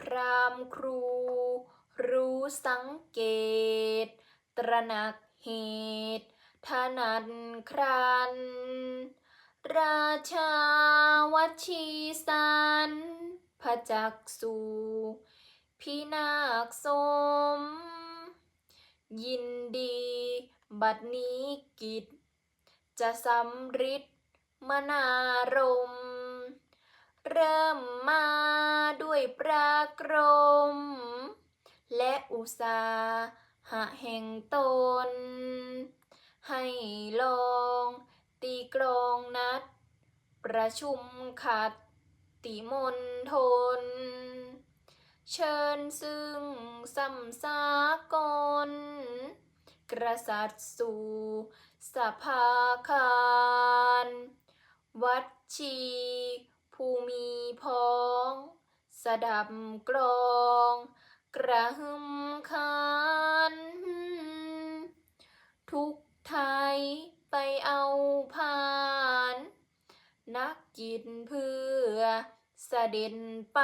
พราหมณ์ครู รู้สังเกต ตระหนักเหตุ ถนัดครัน ราชาวัชีสันพจักษุพินาศสม ยินดีบัดนี้กิจ จะสำริดมนารมณ์ เริ่มมาด้วยปรากรม และอุตสาหะแห่งตน ให้ลองตีกลองนัด ประชุมขัดติมณฑล เชิญซึ่งสัมสากล กษัตริย์สู่สภาคาร วัดชีผู้มีพ้อง สดับกลอง กระหึ่มขัน ทุกไทยไปเอาผ่าน นักกิจเพื่อเสด็จไป